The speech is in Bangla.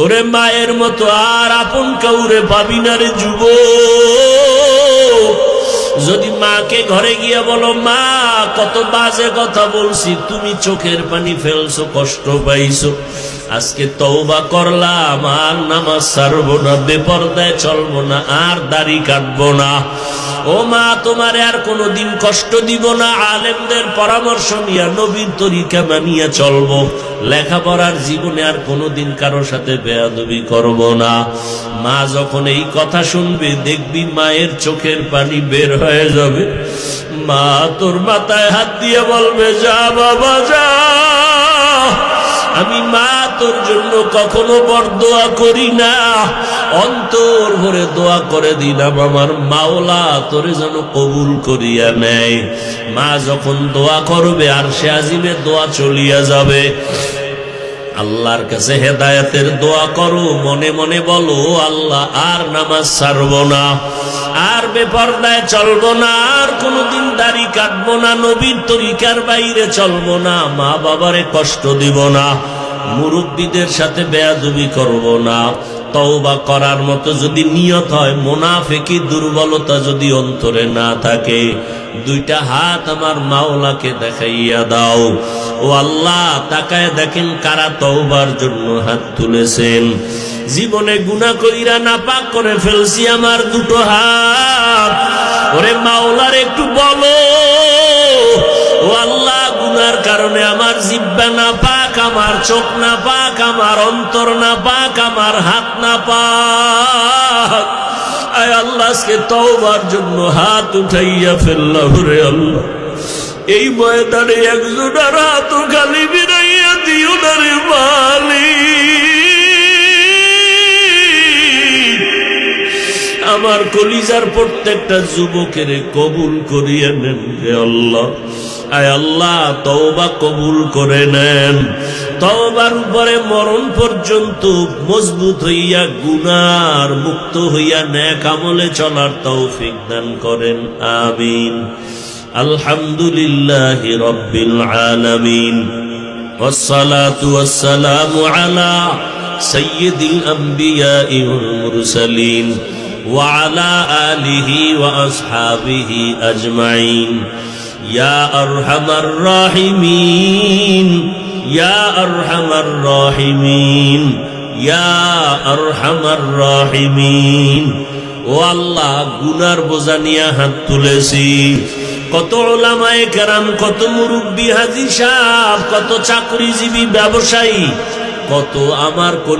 ওরে মায়ের মতো আর আপন কাউরে পাবি না রে যুব। যদি মাকে ঘরে গিয়ে বলো, মা কত বাজে কথা বলছি, তুমি চোখের পানি ফেলছো, কষ্ট পাইছো, আজকে তওবা করলাম, আর নামাজ ছাড়বো না, বেপরদায় চলবো না, আর দাড়ি কাটবো না। ও মা, তোমারে আর কোনোদিন কষ্ট দিব না, আলেমদের পরামর্শ নিয়ে নবীর তরিকা মানিয়ে চলবো, লেখাপড়ার জীবনে আর কোনোদিন কারোর সাথে বেয়াদবি করব না। মা যখন এই কথা শুনবে, দেখবি মায়ের চোখের পানি বের হয়ে যাবে। মা তোর মাথায় হাত দিয়ে বলবে, যা বাবা যা, আমি মা তোর জন্য কখনো বরদোয়া করি না, অন্তর ভরে দোয়া করে দিলাম আমার মাওলা তোরে যেন কবুল করিয়া নেয়। মা যখন দোয়া করবে, আর সে আজিমে দোয়া চলিয়া যাবে। আল্লাহর কাছে হেদায়েতের দোয়া করো, মনে মনে বলো, আল্লাহ আর নামাজ ছাড়বো না, আর বেপরদায় চলবো না, আর কোনোদিন দাড়ি কাটবো না, নবীর তরিকার বাইরে চলবো না, মা বাবারে কষ্ট দিব না, মুরব্বীদের সাথে বেয়াদবি করব না। তওবা করার মতো যদি নিয়ত হয়, মুনাফিকি দুর্বলতা যদি অন্তরে না থাকে, দুইটা হাত আমার মাওলাকে দেখাইয়া দাও। ও আল্লাহ, তাকায় দেখেন কারা তওবার জন্য হাত তুলেছেন। জীবনে গুনাহ কইরা নাপাক করে ফেলছি আমার দুটো হাত, ওরে মাওলার একটু বলো, ও আল্লাহ, গুনার কারণে আমার জিহ্বা না পাক, আমার চোখ না পাক, আমার অন্তর না পাক, আমার হাত না পাক। আয় আল্লাহ, আজকে তওবার জন্য হাত উঠাইয়া ফেললাম রে আল্লাহ। এই ময়দানে একজনের হাত খালি বিরাইয়া দিও না রে মালিক। আমার কলিজার প্রত্যেকটা যুবকের কবুল করিয়া নেন রে আল্লাহ। আয় আল্লাহ, তওবা কবুল করে নেন। তওবার উপরে মরণ পর্যন্ত মজবুত হইয়া, গুনার মুক্ত হইয়া নেক আমলে চলার তৌফিক দান করেন, আমিন। আলহামদুলিল্লাহি রাব্বিল আলামিন, ওয়াসসালাতু ওয়াসসালামু আলা সাইয়্যিদিল আমবিয়াই ওয়াল মুরসালিন ওয়া আলা আলিহি ওয়া আসহাবিহি আজমাইন। ইয়া আরহামার রাহিমিন, ইয়া আরহামার রাহিমিন, ইয়া আরহামার রাহিমিন। ও আল্লাহ, গুনার বোঝা নিয়ে হাত তুলেছি। কত উলামায়ে কেরাম, কত মুরব্বী হাজী সাহেব, কত চাকরিজীবী ব্যবসায়ী, কত আমার কলি